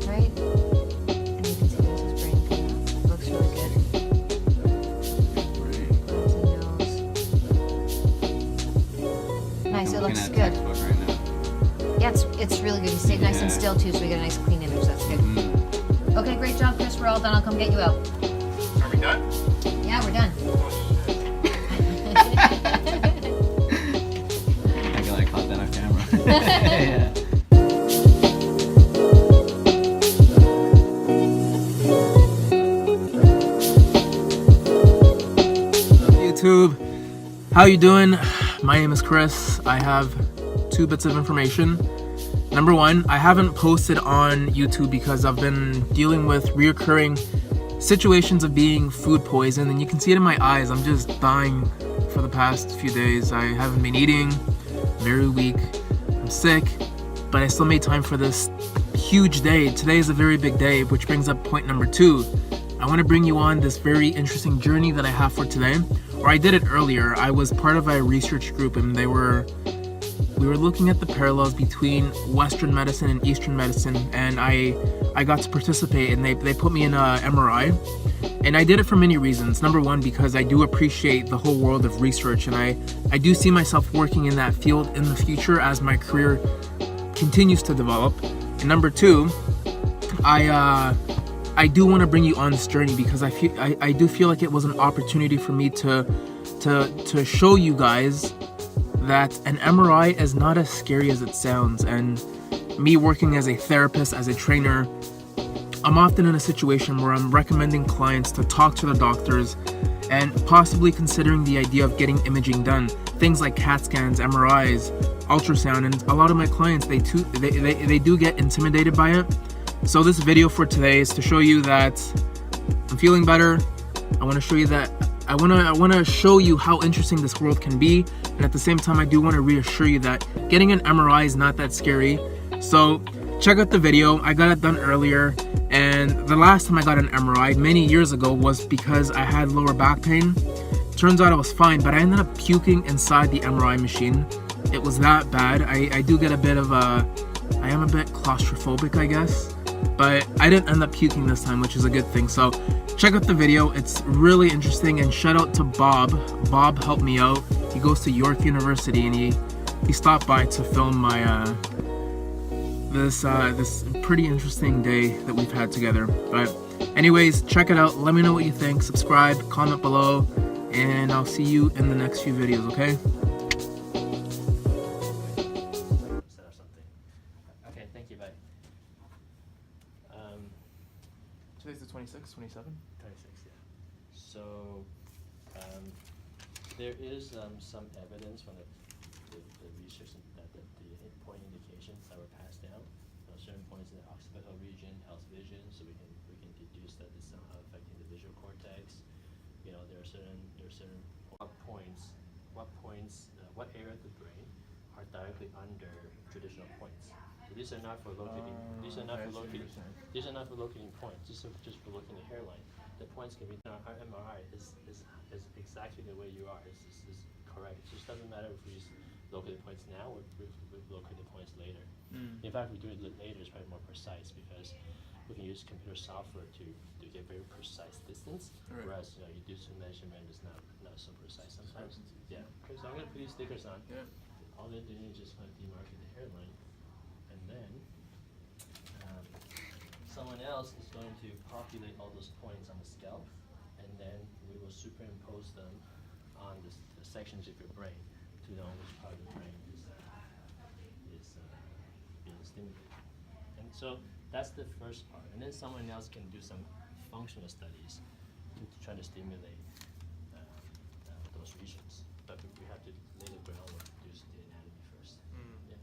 right? And you can see there's his brain coming up. It looks really good. Eyes and nose. Nice, it looks good. Right now. Yeah, it's really good. You stayed nice and still too, so we get a nice clean image. That's good. Okay, great job, Chris. We're all done. I'll come get you out. Are we done? Yeah, we're done. I feel like I caught that on camera. Yeah. YouTube, how you doing? My name is Chris. I have 2 bits of information. Number 1, I haven't posted on YouTube because I've been dealing with reoccurring situations of being food poisoned, and you can see it in my eyes. I'm just dying for the past few days. I haven't been eating, very weak, I'm sick, but I still made time for this huge day. Today is a very big day, which brings up point number 2. I want to bring you on this very interesting journey that I have for today. Or I did it earlier. I was part of a research group, and we were looking at the parallels between Western medicine and Eastern medicine, and I got to participate, and they put me in a MRI. And I did it for many reasons. Number 1, because I do appreciate the whole world of research, and I do see myself working in that field in the future as my career continues to develop. And number 2, I do want to bring you on this journey because I do feel like it was an opportunity for me to show you guys that an MRI is not as scary as it sounds. And me working as a therapist, as a trainer, I'm often in a situation where I'm recommending clients to talk to the doctors and possibly considering the idea of getting imaging done. Things like CAT scans, MRIs, ultrasound, and a lot of my clients, they do get intimidated by it. So this video for today is to show you that I'm feeling better. I want to show you that I want to show you how interesting this world can be, and at the same time I do want to reassure you that getting an MRI is not that scary. So check out the video. I got it done earlier, and the last time I got an MRI many years ago was because I had lower back pain. Turns out I was fine, but I ended up puking inside the MRI machine. It was that bad. I do get a bit of I am a bit claustrophobic, I guess. But I didn't end up puking this time, which is a good thing. So check out the video. It's really interesting, and shout out to Bob. Bob helped me out. He goes to York University, and he stopped by to film my this pretty interesting day that we've had together. But anyways, check it out. Let me know what you think. Subscribe, comment below, and I'll see you in the next few videos, okay? Okay, thank you, bye. Today's the 26th, 27th? 26, yeah. So, there is some evidence from the research that the point indications that were passed down. Certain points in the occipital region helps vision, so we can deduce that it's somehow affecting the visual cortex. You know, there are certain what area of the brain are directly under traditional points. So these are not for locating. These are not for locating points. Just for looking at the hairline. The points can be. Our MRI is exactly the way you are. Is correct. It just doesn't matter if we just locate the points now or if we locate the points later. In fact, if we do it later, it's probably more precise because we can use computer software to get very precise distance. Right. Whereas you do some measurement, it's not so precise sometimes. Yeah. Okay, so I'm gonna put these stickers on. Yeah. All they're doing is just gonna demarcate the hairline, and then someone else is going to populate all those points on the scalp, and then we will superimpose them on the sections of your brain to know which part of the brain is being stimulated. And so that's the first part. And then someone else can do some functional studies to try to stimulate those regions. But we have to lay the groundwork to do the anatomy first. Yeah.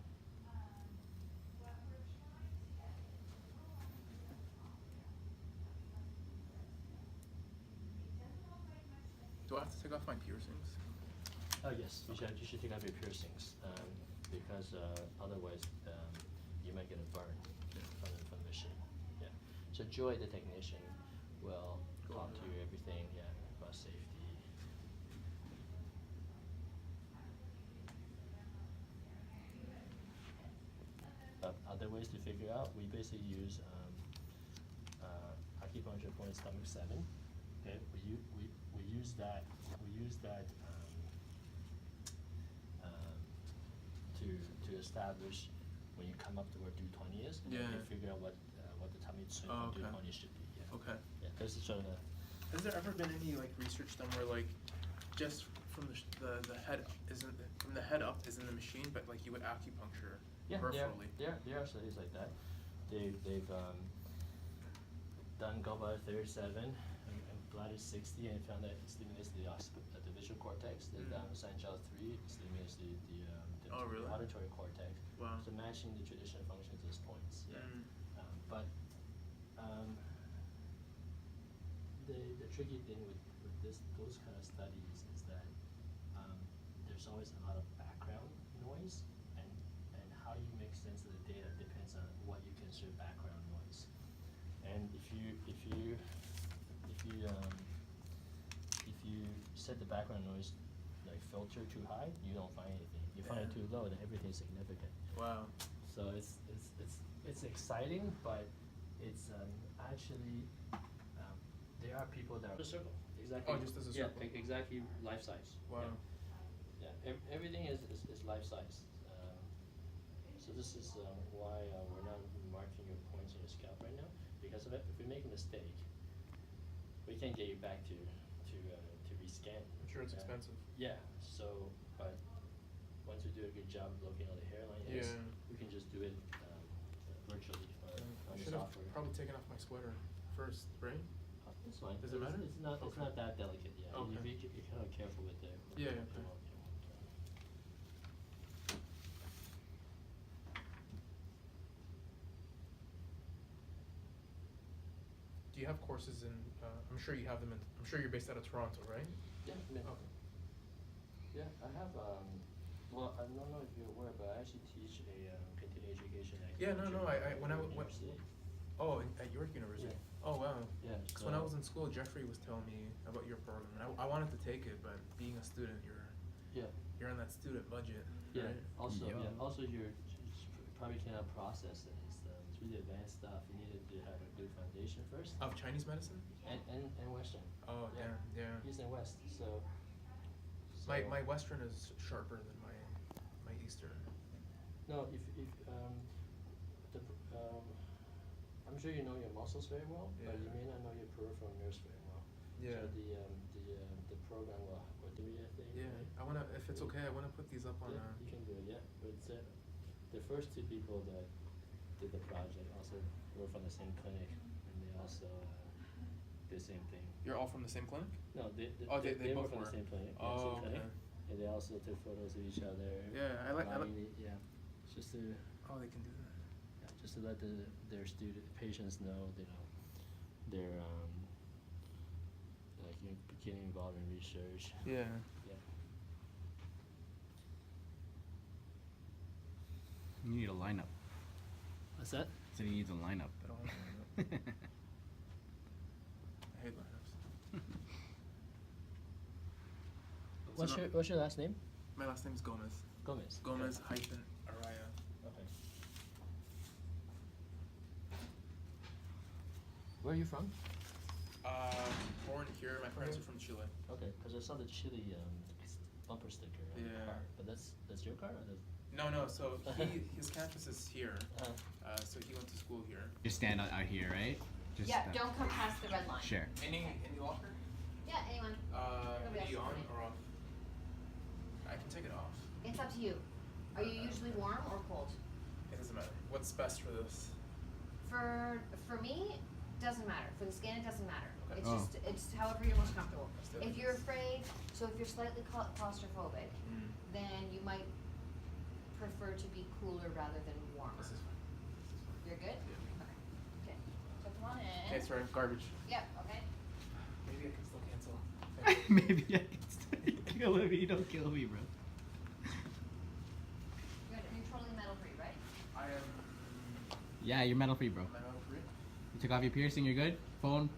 Do I have to take off my piercings? Oh yes, you should take off your piercings because otherwise you might get a burn from the machine. Yeah. So Joy, the technician, will talk to you everything. Yeah, about safety. Other ways to figure out. We basically use acupuncture point stomach 7. Okay, we use that to establish when you come up to where 220 is, and then you figure out what the tummy chin from 220 should be. Yeah. Okay. Yeah, this is sort of. Has there ever been any like research done where like just from the head isn't from the head up is in the machine, but like you would acupuncture peripherally? There are studies like that. They've done gallbladder 37 and bladder 60 and found that it stimulates the visual cortex. They've done Sanchal 3, it stimulates the really? auditory cortex. Wow. So matching the traditional functions as points. Yeah. But the tricky thing with those kind of studies is that there's always a lot of background noise, and how you make sense of the data depends on what you consider background noise. And if you set the background noise like filter too high, you don't find anything. You find it too low, then everything's significant. Wow. So it's exciting, but it's actually there are people that are the circle exactly. Oh, just as a circle. Yeah, exactly life size. Wow. Yeah, everything is life size. So this is why we're not marking your points in your scalp right now, because if we make a mistake, we can't get you back to rescan. I'm sure it's expensive. Yeah. So, but once we do a good job looking at the hairline, we can just do it virtually on I the should have software. probably taken off my sweater first, right? It's fine. Does it matter? It's not that delicate. Yeah. Okay. You're kind of careful with the. Yeah. Do you have courses in? I'm sure you have them in. I'm sure you're based out of Toronto, right? Yeah. Okay. Yeah, I have. Well, I don't know if you're aware, but I actually teach a continuing education. Yeah, no. When I university. at York University. Yeah. Oh wow. Yeah. Because when I was in school, Jeffrey was telling me about your program, and I wanted to take it, but being a student, you're on that student budget. Yeah. Right? Also, you probably cannot process it. It's really advanced stuff. You needed to have a good foundation first. Of Chinese medicine? And Western. Oh yeah. East and West. So My Western is sharper than my Eastern. No, if I'm sure you know your muscles very well, but you may not know your peripheral nerves very well. Yeah. So the program will do your thing. Yeah. Right? I wanna, if it's okay, I wanna put these up on. Yeah, you can do it. Yeah, but the first two people that did the project also were from the same clinic, and they also did the same thing. You're all from the same clinic? No, they both were from were. the same clinic. Oh, same clinic, okay. and they also took photos of each other. Yeah, I like. Yeah, just to. Oh, they can do that. Yeah, just to let their patients know, they're like getting involved in research. Yeah. Yeah. You need a lineup. What's that? So he needs a lineup. I don't want to line up. I hate lineups. What's your last name? My last name is Gomez. Gomez. Gomez hyphen Araya. Okay. Where are you from? Born here. My parents are from Chile. Okay, because I saw the Chile bumper sticker on the car. But that's your car, or that's... No. So his campus is here. So he went to school here. Just stand out here, right? Just Don't come past the red line. Sure. Any locker? Yeah, anyone. Nobody Be else on is or off? I can take it off. It's up to you. Are you usually warm or cold? It doesn't matter. What's best for this? For me, doesn't matter. For the skin, it doesn't matter. Okay. It's it's however you're most comfortable. Still If is. you're afraid, so if you're slightly claustrophobic, then you might prefer to be cooler rather than warmer. This is fine. You're good? Yeah. Okay. So come on in. Okay, sorry, garbage. Yep, okay. Maybe I can still cancel. Maybe I can stay. Kill me. Don't kill me, bro. Good. And you're totally metal free, right? I am. Yeah, you're metal free, bro. Am I metal free? You took off your piercing. You're good. Phone.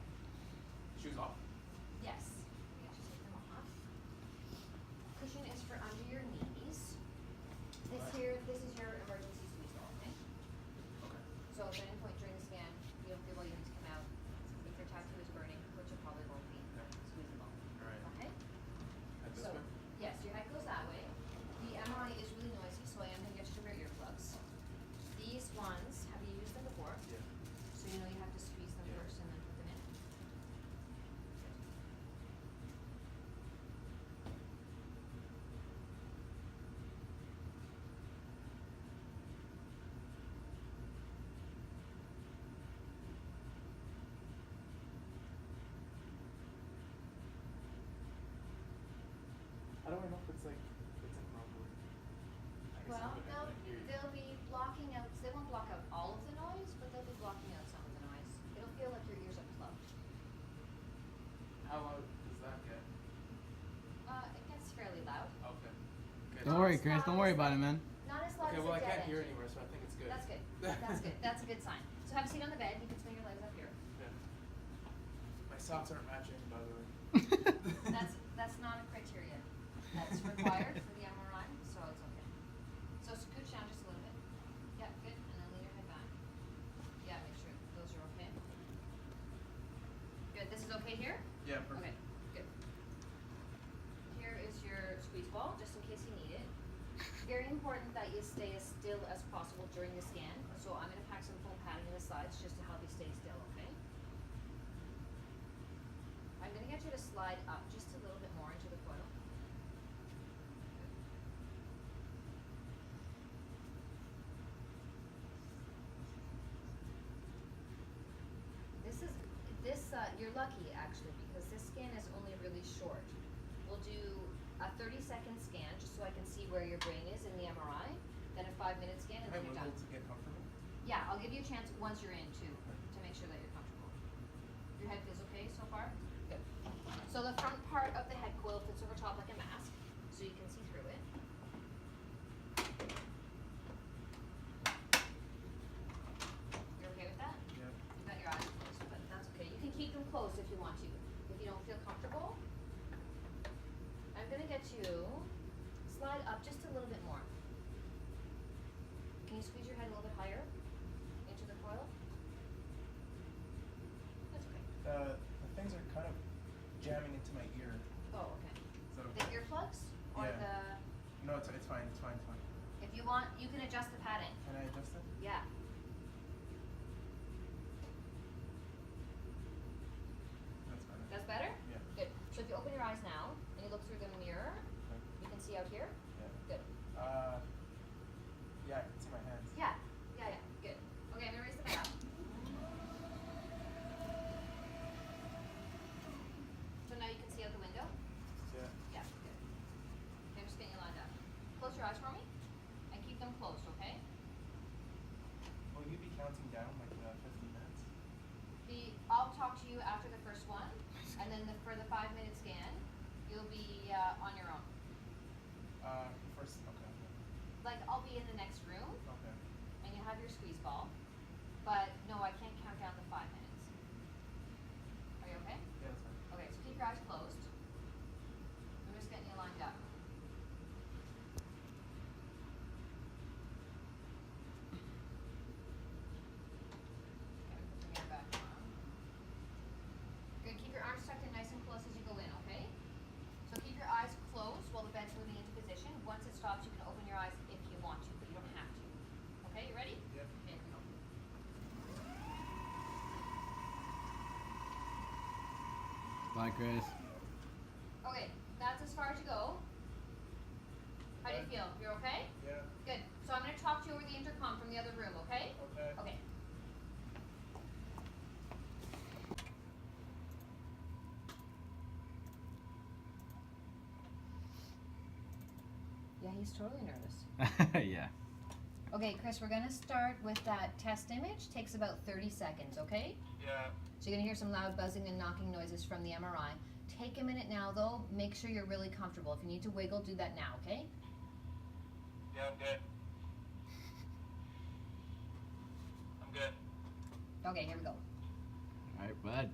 Shoes off. Yes. You have to take them off. Cushion is for under your knees. This is your emergency squeeze ball, okay? Okay. worry, Chris. Don't worry about it, man. Not as loud Okay, as well a I dead can't hear engine. anymore, so I think it's good. That's good. That's good. That's a good sign. So have a seat on the bed. You can swing your legs up here. Yeah. My socks aren't matching, by the way. That's not a criteria. That's required for the MRI, so it's okay. So scooch down just a little bit. Yeah, good. And then lean your head back. Yeah, make sure those are okay. Good. This is okay here? Yeah, perfect. Okay, good. Here is your squeeze ball, just in case you need it. Very important that you stay as still as possible during the scan. So I'm going to pack some foam padding in the sides just to help you stay still, okay? I'm going to get you to slide up just a little bit more into the coil. You're lucky actually, because this scan is only really short. We'll do a 30-second scan just so I can see where your brain is in the MRI, then a 5-minute scan, and then you're done. To get comfortable? Yeah, I'll give you a chance once you're in too, to make sure that you're comfortable. Your head feels okay so far? Good. So the front part of the head coil fits over top like a mask, so you can see through it. You're okay with that? Yeah. You got your eyes closed, but that's okay. You can keep them closed if you want to. If you don't feel comfortable, I'm gonna get you slide up just a little bit more. Can you squeeze your head a little bit higher into the coil? That's okay. The things are kind of jamming into my ear. Oh, okay. Is that The okay? earplugs or Yeah. the? No, it's fine. It's fine. It's fine. If you want, you can adjust the padding. Can I adjust it? Yeah. That's better. That's better? Yeah. Good. So if you open your eyes now and you look through the mirror, Okay. you can see out here. Yeah. Good. Yeah, I can see my hands. Yeah. Yeah. Yeah. Good. Okay, I'm gonna raise the bed up. So now you can see out the window. Yeah. Yeah. Good. Okay, I'm just getting you lined up. Close your eyes for me, and keep them closed. Okay. Will you be counting down like 15 minutes? I'll talk to you after the first one, and then for the 5-minute scan, you'll be on your own. First, okay. Like I'll be in the next room, Okay. and you have your squeeze ball, but no, I can't count down to 5 minutes. Are you okay? Yeah, that's fine. Okay, so keep your eyes closed. I'm just getting you lined up. Okay, put the mirror back on. Good, keep your arms tucked in nice and close as you go in, okay? So keep your eyes closed while the bed's moving into position. Once it stops, you can open your eyes if you want to, but you don't have to. Okay, you ready? Yep. Okay, here we go. Bye, Chris. Okay, that's as far as you go. How do you feel? You're okay? Yeah. Good. So I'm going to talk to you over the intercom from the other room, okay? Okay. Okay. Yeah, he's totally nervous. Yeah. Okay, Chris, we're going to start with that test image. Takes about 30 seconds, okay? Yeah. So you're going to hear some loud buzzing and knocking noises from the MRI. Take a minute now, though. Make sure you're really comfortable. If you need to wiggle, do that now, okay? Yeah, I'm good. I'm good. Okay, here we go. Alright, bud.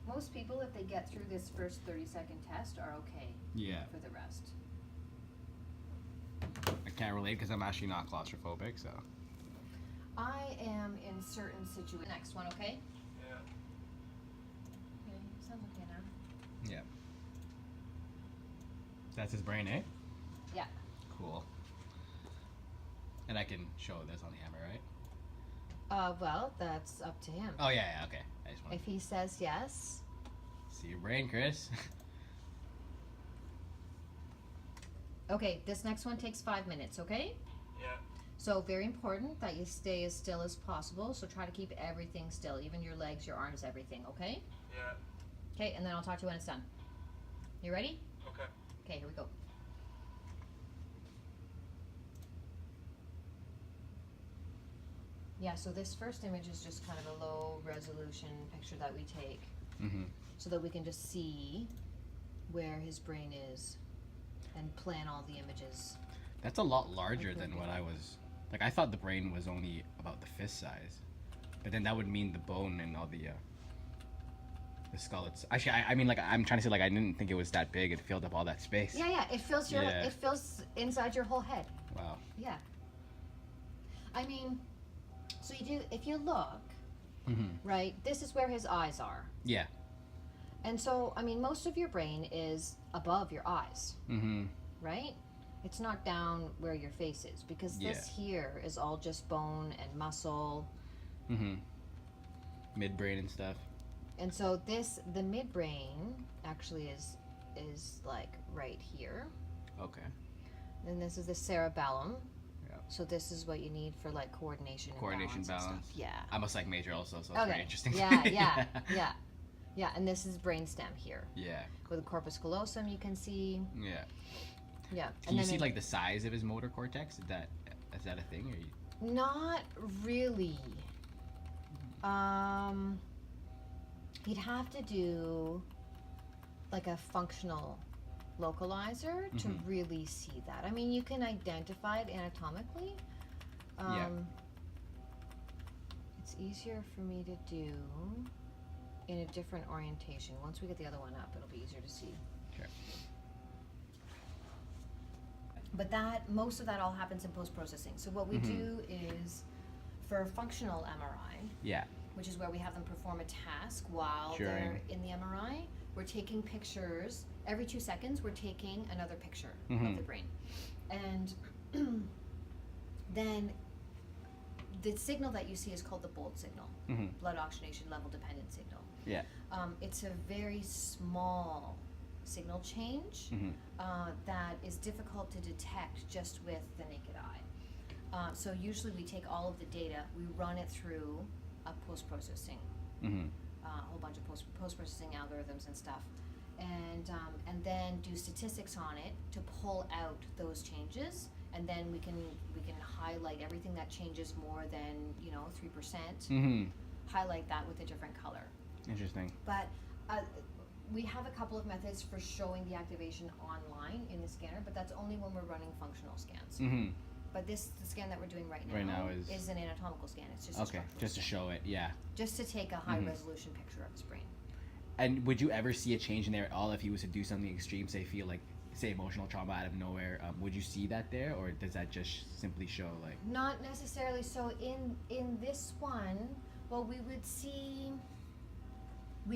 Most people, if they get through this first 30-second test, are okay Yeah. for the rest. I can't relate because I'm actually not claustrophobic, so. I am in certain situations. Next one, okay? Yeah. Okay, sounds okay now. Yeah. That's his brain, eh? Yeah. Cool. And I can show this on the hammer, right? Well, that's up to him. Oh, yeah, okay. I just want If he says yes. to see your brain, Chris. Okay, this next one takes 5 minutes, okay? Yeah. So very important that you stay as still as possible. So try to keep everything still, even your legs, your arms, everything, okay? Yeah. Okay, and then I'll talk to you when it's done. You ready? Okay. Okay, here we go. Yeah, so this first image is just kind of a low resolution picture that we take Mm-hmm. so that we can just see where his brain is and plan all the images. That's a lot larger than what I was. Like, I thought the brain was only about the fist size, but then that would mean the bone and all the skull. It's actually, I mean, like, I'm trying to say, like, I didn't think it was that big. It filled up all that space. Yeah, it fills your Yeah. it fills inside your whole head. Wow. Yeah. I mean, so you do, if you look, right, this is where his eyes are. Yeah. And so, I mean, most of your brain is above your eyes, right? It's not down where your face is, because this here is all just bone and muscle. Midbrain and stuff. And so the midbrain actually is like right here. Okay. Then this is the cerebellum. Yeah. So this is what you need for like coordination and Coordination, balance. balance. And stuff. Yeah. I'm a psych major also, so it's very interesting. Yeah. Yeah, and this is brainstem here. Yeah. With the corpus callosum, you can see. Yeah. Yeah. Can you see like the size of his motor cortex? Is that a thing, or you? Not really. You'd have to do like a functional localizer to really see that. I mean, you can identify it anatomically. It's easier for me to do in a different orientation. Once we get the other one up, it'll be easier to see. Sure. But most of that all happens in post-processing. So what we do is, for functional MRI, Yeah. which is where we have them perform a task while they're in the MRI, we're taking pictures. Every 2 seconds, we're taking another picture of the brain. And then the signal that you see is called the BOLD signal, blood oxygenation level dependent signal. Yeah. It's a very small signal change that is difficult to detect just with the naked eye. So usually we take all of the data, we run it through a post-processing, a whole bunch of post-processing algorithms and stuff, and then do statistics on it to pull out those changes, and then we can highlight everything that changes more than 3%. Highlight that with a different color. Interesting. But we have a couple of methods for showing the activation online in the scanner, but that's only when we're running functional scans. But the scan that we're doing right now is an anatomical scan. It's just okay, just to show it, yeah. Just to take a high resolution picture of his brain. And would you ever see a change in there at all if he was to do something extreme, say emotional trauma out of nowhere? Would you see that there, or does that just simply show like? Not necessarily. So in this one, well, we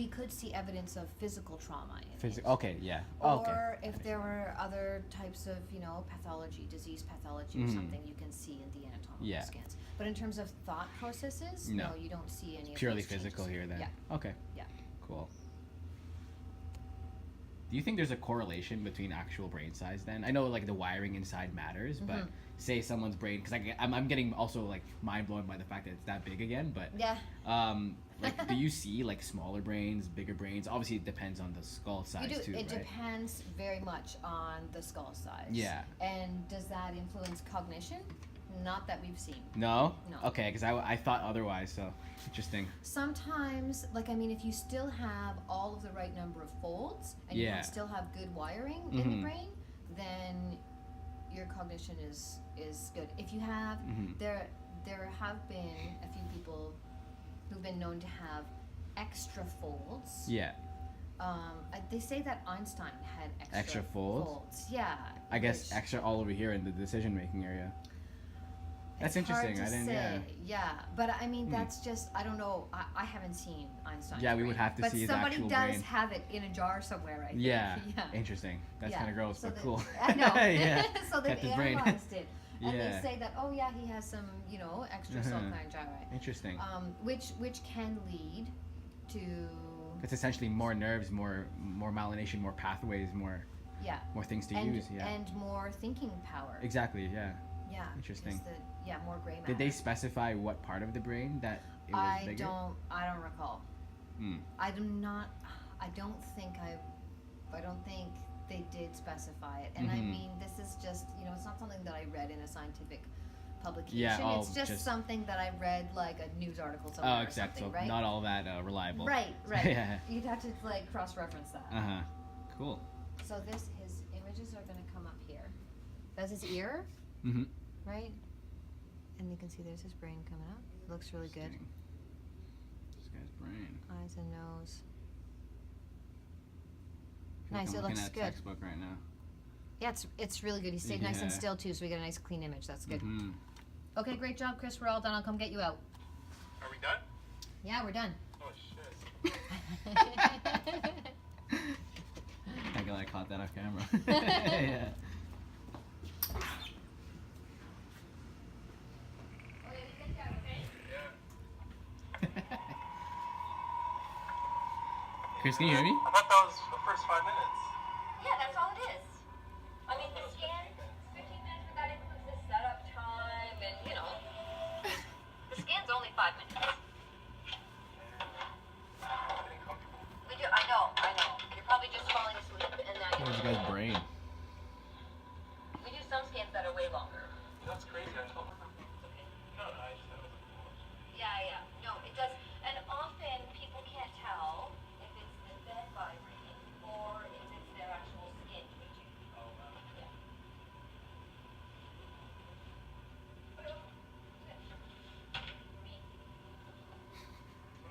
could see evidence of physical trauma in it. Okay, yeah. Or if there were other types of, pathology, disease pathology or something, you can see in the anatomical scans. But in terms of thought processes, no, you don't see any of purely those physical changes. here then. Yeah. Okay. Yeah. Cool. Do you think there's a correlation between actual brain size then? I know like the wiring inside matters, but say someone's brain, because I'm getting also like mind blown by the fact that it's that big again, but yeah. Like, do you see like smaller brains, bigger brains? Obviously, it depends on the skull size too, It right? depends very much on the skull size. Yeah. And does that influence cognition? Not that we've seen. No? No. Okay, because I thought otherwise, so interesting. Sometimes, if you still have all of the right number of folds and you can still have good wiring in the brain, then your cognition is good. If you have, there have been a few people who've been known to have extra folds. Yeah. They say that Einstein had Extra folds? Yeah. I guess extra all over here in the decision-making area. That's It's hard interesting. to I didn't. say. Yeah. But I mean, that's just, I don't know. I haven't seen Einstein's Yeah, we brain, would have to see his actual But somebody brain. does have it in a jar somewhere, I think. Yeah. Yeah. Interesting. That's Yeah. kind of gross, So but that- cool. I know. Yeah. So they've Kept his brain. analyzed it. And Yeah. they say that, oh yeah, he has some, extra sulcine gyri. Interesting. Which can lead to It's essentially more nerves, more myelination, more pathways, more things to use. Yeah. and more thinking power. Exactly. Yeah. Yeah. Interesting. More gray matter. Did they specify what part of the brain that it was I bigger? don't recall. I don't think they did specify it. And I mean, this is just, it's not something that I read in a scientific publication. Yeah, it's just something that I read like a news article somewhere. Oh, or exactly. something, So right? not all that reliable. Right. Yeah. You'd have to cross-reference that. Cool. So his images are going to come up here. That's his ear, Mm-hmm. right? And you can see there's his brain coming up. Looks really good. This guy's brain. Eyes and nose. I feel like Nice, I'm it looking looks at a good. textbook right now. Yeah, it's really good. He stayed nice and Yeah. still too, so we get a nice clean image. That's good. Mm-hmm. Okay, great job, Chris. We're all done. I'll come get you out. Are we done? Yeah, we're done. Oh shit. I'm glad I caught that off camera. Yeah. Chris, can you hear me? I thought that was the first 5 minutes. Yeah, that's all it is. I mean, the scan, 15 minutes, but that includes the setup time and, you know. The scan's only 5 minutes. Getting comfortable. We do, I know. You're probably just falling asleep and now Look at this guy's brain. we do some scans that are way longer. You know what's crazy? I told her. No, I just thought it was cool. Yeah. No, it does. And often people can't tell if it's the bed vibrating or if it's their actual skin twitching. Oh, wow. Yeah. What do I do with this?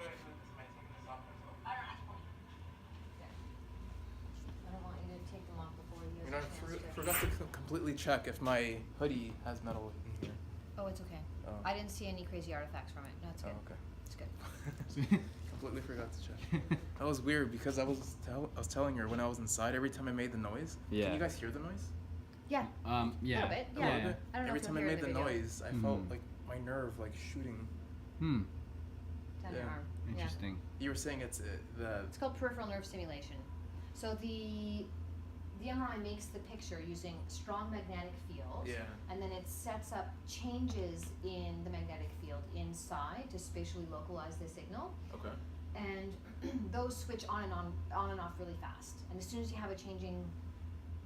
Am I taking this off myself? I don't ask for you. I don't want you to take them off before you. You know, I forgot to completely check if my hoodie has metal in here. Oh, it's okay. Oh. I didn't see any crazy artifacts from it. No, it's Oh, good. okay. It's good. Completely forgot to check. That was weird because I was telling her when I was inside, every time I made the noise. Yeah. Can you guys hear the noise? Yeah. Yeah. little bit, A yeah. little Yeah. bit? I don't know Every if time I you'll hear made in the the video. noise, I felt Mhm. like my nerve like shooting. Hmm. Down your Yeah. arm. Interesting. You were saying it's the It's called peripheral nerve stimulation. So the MRI makes the picture using strong magnetic fields. yeah. And then it sets up changes in the magnetic field inside to spatially localize the signal. Okay. And those switch on and off really fast. And as soon as you have a changing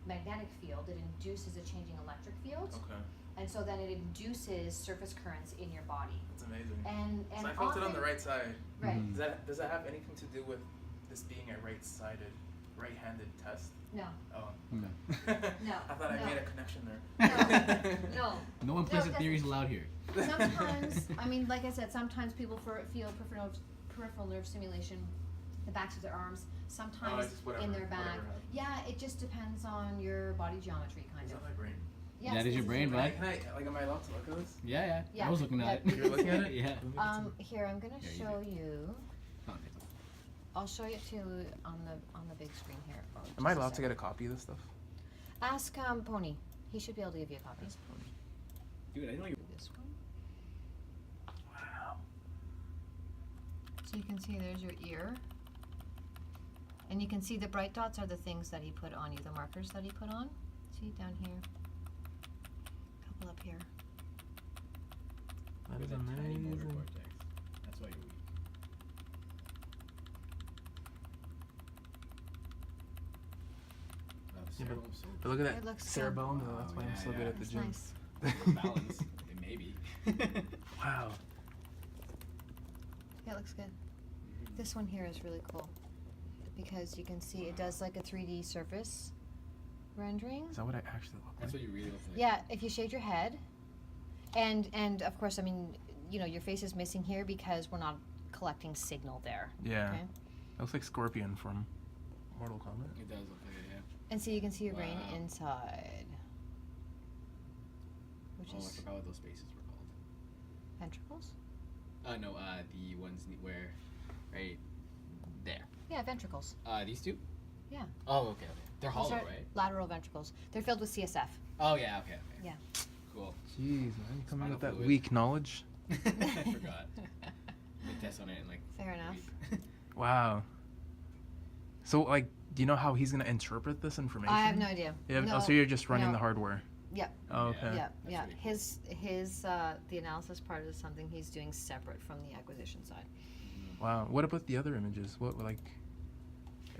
magnetic field, it induces a changing electric field. Okay. And so then it induces surface currents in your body. That's amazing. And So I felt it on the often- right side. Right. Mhm. Does that have anything to do with this being a right-handed test? No. Oh. Hmm. Okay. No, I thought I no. made a connection there. No. No one plays No, with theories allowed here. Sometimes, I mean, like I said, sometimes people feel peripheral nerve stimulation, the backs of their arms, sometimes just whatever- in their back. whatever happens. Yeah, it just depends on your body geometry, kind Is of. that my brain? Yes, That is this your brain, bud. Can I like, am I allowed to look at this? Yeah. Yeah. I was looking at it. You're looking at it? Yeah. Here, I'm gonna Yeah, you show you. Oh, okay. I'll show you too on the big screen here. Oh, Am I just a allowed to sec. get a copy of this stuff? Ask Pony. He should be able to give you a copy. Dude, I didn't know you. This one. Wow. So you can see there's your ear. And you can see the bright dots are the things that he put on you, the markers that he put on. See down here. A couple up here. That is With a tiny motor amazing. cortex. That's why you're weak. Yeah, cerebellum so But look at It that looks so- cerebellum, though. That's Oh, why I'm yeah, so good yeah. at the That's gym. nice. balance. Maybe. Wow. Yeah, it looks good. This one here is really cool because you can see it does like a 3D surface rendering. Is that what I actually look That's like? what you really look like. Yeah, if you shave your head, and of course, I mean, you know, your face is missing here because we're not collecting signal there. Yeah. Okay. It looks like Scorpion from Mortal Kombat. It does look like it, yeah. And so you can see your brain Wow. inside, which Oh, I is forgot what those spaces were called. ventricles. No, the ones where, right there. Yeah, ventricles. These two? Yeah. Oh, okay. They're Those hollow, are right? lateral ventricles. They're filled with CSF. Oh, yeah, okay. Yeah. Cool. Jeez, man, you coming Spinal with that fluid. weak knowledge? I forgot. They test on it in like. Fair enough. a week. Wow. So, like, do you know how he's gonna interpret this information? I have no idea. Yeah. No, Oh, so you're just running no. the hardware. Yep. Oh, okay. Yeah. Yeah, That's yeah. really cool. His the analysis part is something he's doing separate from the acquisition side. Wow. What about the other images? What like?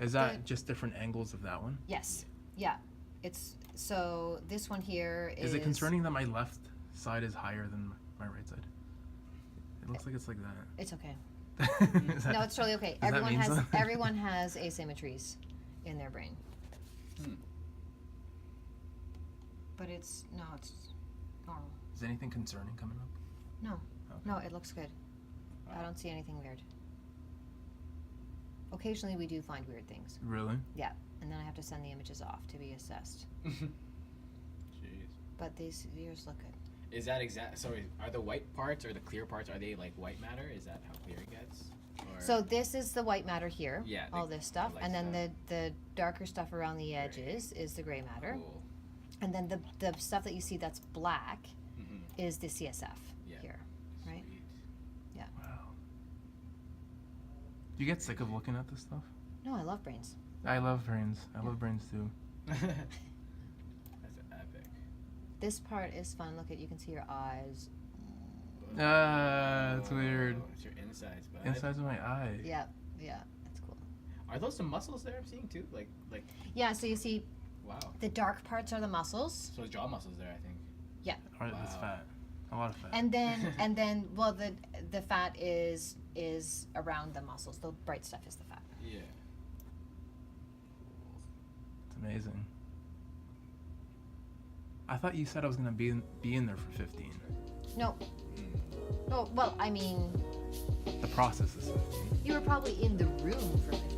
Is that The- just different angles of that one? Yes. Yeah. It's so this one here Is it concerning that my left side is higher than my right side? It looks like it's like that. It's okay. Is that- No, it's totally okay. does that Everyone mean has something? everyone has asymmetries in their brain. But it's normal. Is anything concerning coming up? No. Okay. No, it looks good. I don't see anything weird. Occasionally we do find weird things. Really? Yeah. And then I have to send the images off to be assessed. Jeez. But these yours look good. Is that exact? So are the white parts or the clear parts, are they like white matter? Is that how clear it gets? Or... So this is the white matter here. Yeah, All this stuff. light And then stuff. the darker stuff around the edges is the gray matter. Cool. And then the stuff that you see that's black Mhm. is the CSF Yeah. here. Right? Sweet. Wow. Do you get sick of looking at this stuff? No, I love brains. I love brains. I love brains too. That's epic. This part is fun. Look at, you can see your eyes. That's weird. Oh, it's your insides, bud. Insides of my eye. Yeah, that's cool. Are those some muscles there I'm seeing too? Like, Yeah, so you see wow. the dark parts are the muscles. So jaw muscles there, I think. Or it's Wow. fat. A lot of fat. And then well the fat is around the muscles. The bright stuff is the fat. Yeah. It's amazing. I thought you said I was gonna be in there for 15. No. Oh, well, I mean, The process is 15. you were probably in the room for 15.